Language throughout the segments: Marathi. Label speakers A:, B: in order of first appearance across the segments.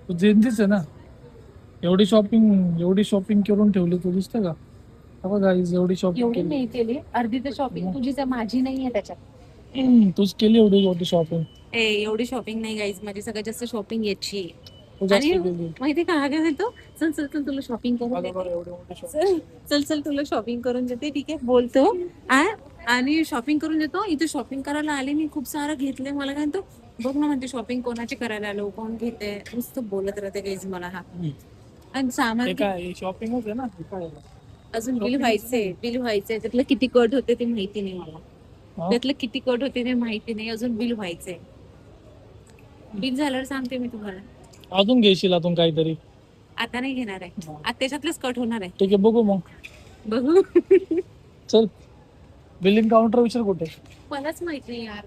A: तू जेंजीच आहे ना. एवढी शॉपिंग करून ठेवली तू, दिसतं का? गाईज एवढी शॉपिंग
B: एवढी
A: केली.
B: नाही केली, अर्धी तर शॉपिंग तुझीच आहे, माझी नाहीये त्याच्यात.
A: तूच केली एवढी शॉपिंग.
B: एवढी शॉपिंग नाही गाईज, माझी सगळ्यात जास्त शॉपिंग याची आहे.
A: तू जास्त
B: आणि
A: केली.
B: माहिती का हा काय म्हणतो, चल चल चल तुला शॉपिंग करून देते,
A: एवढी मोठी
B: चल
A: शॉपिंग.
B: चल चल तुला शॉपिंग करून देते. ठीक आहे बोलतो आ, आणि शॉपिंग करून देतो. इथे शॉपिंग करायला आले मी, खूप सारं घेतलंय. मला काय म्हणतो, बघ ना म्हणते शॉपिंग कोणाची करायला आलो, कोण घेते, नुसतं बोलत राहते गाईज मला हा. आणि सामान
A: काय शॉपिंगच आहे ना, काय
B: अजून बिल व्हायचंय, त्यातलं किती कट होते ते माहिती नाही मला. त्यातलं किती कट होते ते माहिती नाही, अजून बिल व्हायचंय. बिल झाल्यावर सांगते मी तुम्हाला.
A: अजून घेशील अजून काहीतरी.
B: आता नाही घेणार आहे, आता त्याच्यातलेच कट होणार आहे.
A: ठीक आहे, बघू मग.
B: बघू.
A: चल, बिलिंग काउंटर विचार कुठे.
B: मलाच माहित नाही यार.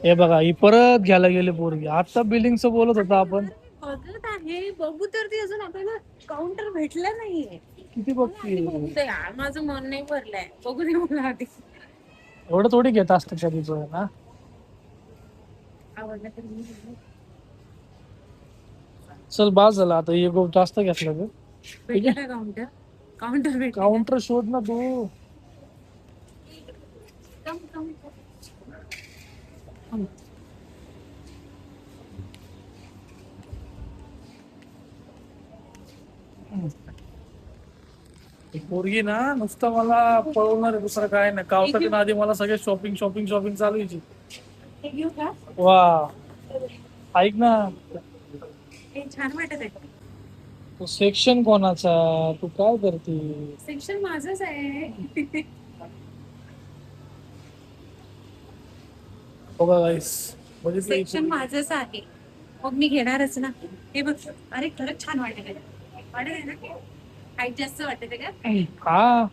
A: हे बघा, ही परत घ्यायला गेले पोरगी. आता बिलिंगचं बोलत होता आपण.
B: बघत आहे, बघू तर ती अजून आपल्याला काउंटर भेटलं नाहीये.
A: किती बघती.
B: बघू दे यार, माझं मन नाही भरलंय, बघू दे मला आधी.
A: एवढं थोडी घेत असतं कधीच ना.
B: आवडलं तर मी
A: चल बास झाला आता, हे खूप जास्त घेतलं ग.
B: भेटलं का काउंटर? काउंटर भेटलं का?
A: काउंटर शोध ना तू.
B: कम कम
A: पोरगी ना नुसतं मला पळवणार आहे, दुसरं काय नाही. कावसाच्या आधी मला सगळे शॉपिंग शॉपिंग शॉपिंग चालू आहे.
B: हे घेऊ का?
A: वा, ऐक ना,
B: हे छान वाटत आहे.
A: तो सेक्शन कोणाचा, तू काय करते.
B: सेक्शन माझंच आहे.
A: बघा गाईस, बघितलं
B: सेक्शन माझंच आहे, मग मी घेणारच ना. हे बघ, अरे खरंच छान वाटत आहे. वाटत आहे ना, हाईट जास्त वाटत आहे का?
A: हा,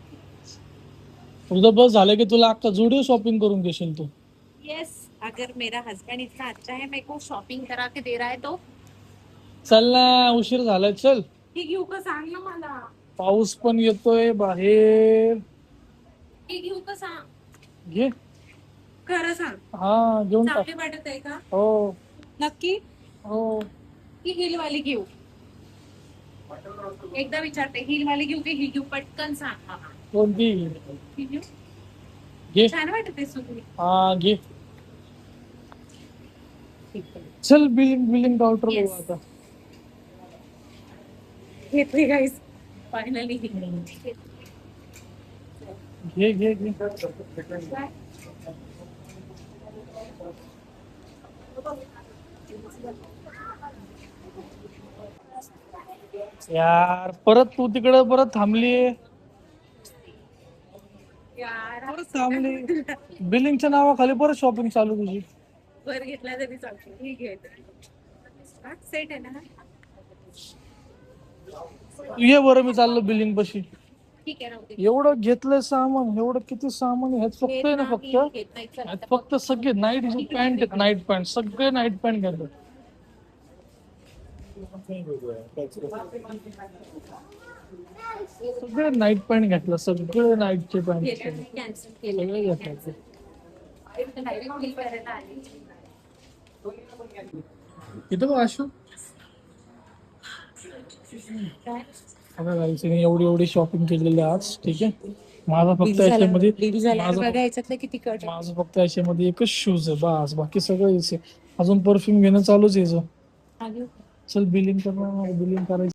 A: तुझं बस झालं की तुला अख्खा जुडिओ शॉपिंग करून घेशील तू.
B: यस, अगर मेरा हस्बैंड इतना अच्छा है, मेरे को शॉपिंग करा के दे रहा है तो.
A: चल ना, उशीर झालाय, चल.
B: हे घेऊ का सांग ना मला.
A: पाऊस पण येतोय बाहेर.
B: हे घेऊ का सांग,
A: घे.
B: खरं सांग.
A: हा, घेऊन टाक.
B: चांगली वाटत आहे का
A: हो
B: नक्की?
A: हो.
B: ही हिल वाली घेऊ? एकदा विचारते, हिल वाली घेऊ की ही घेऊ, पटकन सांग मला.
A: कोणती.
B: ही घेऊ?
A: घे.
B: छान वाटत आहे सुद्धा.
A: हा, घे. चल, बिलिंग काउंटर बघू
B: Yes.
A: आता.
B: घेतली गाईस फायनली.
A: घे घे घे. यार, परत तू तिकडे परत थांबली. परत थांबली. बिलिंगच्या नावाखाली परत शॉपिंग चालू तुझी.
B: वर घेतला तरी चालतो, ही घ्यायचं सेट आहे ना.
A: ये बरं, मी चाललो बिलिंग पशी.
B: ठीक आहे, राहू दे.
A: एवढं घेतलंय सामान, एवढं किती सामान आहे ह्यात. फक्त आहे ना, फक्त फक्त सगळे नाईट पॅन्ट, नाईट पॅन्ट, सगळे नाईट पॅन्ट घेतात. सगळे नाईट पॅन्ट घेतलं, सगळे नाईटचे पॅन्ट
B: कॅन्सल
A: सगळे
B: केलं.
A: घेतलं.
B: डायरेक्ट बिल करायला आली.
A: इथं बघ आशू. बघा गाईस, एवढी शॉपिंग केलेली आज. ठीक आहे, माझा फक्त याच्यामध्ये
B: किती कट.
A: माझं फक्त याच्यामध्ये एकच शूज आहे बस, बाकी सगळं याचे. अजून परफ्यूम घेणं चालूच आहे याचं. चल, बिलिंग करायचं.